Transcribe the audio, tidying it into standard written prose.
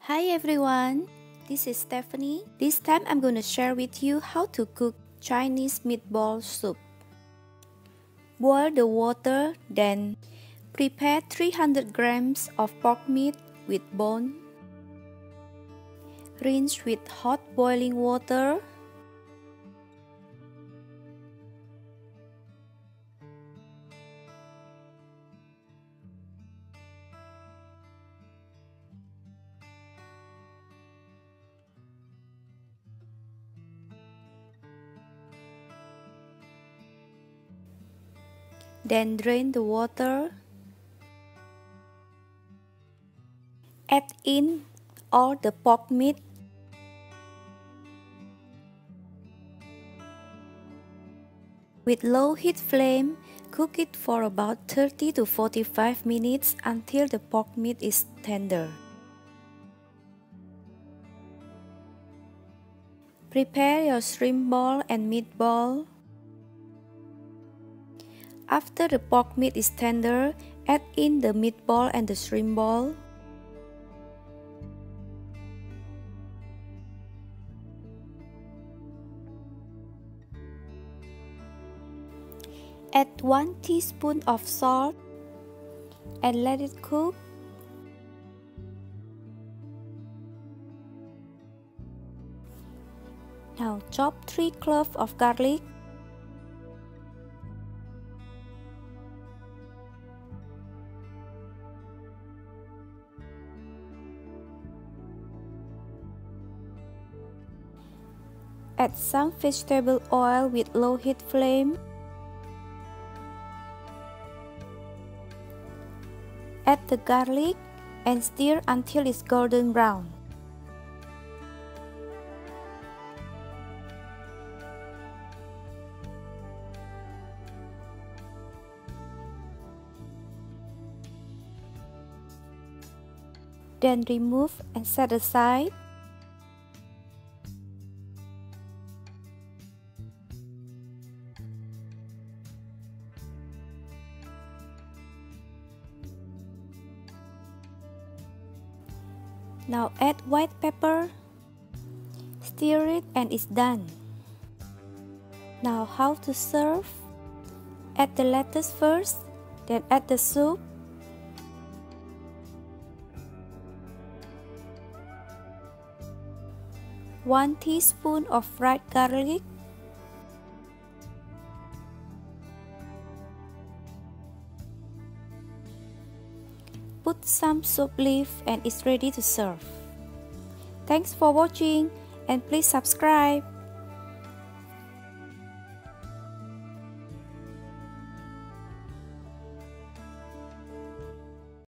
Hi everyone, this is Stephanie. This time I'm gonna share with you how to cook Chinese meatball soup. Boil the water, then prepare 300 grams of pork meat with bone. Rinse with hot boiling water. Then drain the water. Add in all the pork meat. With low heat flame, cook it for about 30 to 45 minutes until the pork meat is tender. Prepare your shrimp ball and meatball. After the pork meat is tender, add in the meatball and the shrimp ball. Add 1 teaspoon of salt and let it cook. Now chop 3 cloves of garlic. Add some vegetable oil with low heat flame. Add the garlic and stir until it's golden brown. Then remove and set aside. Now add white pepper, stir it and it's done. Now how to serve? Add the lettuce first, then add the soup. One teaspoon of fried garlic. Put some soup leaf and it's ready to serve. Thanks for watching and please subscribe.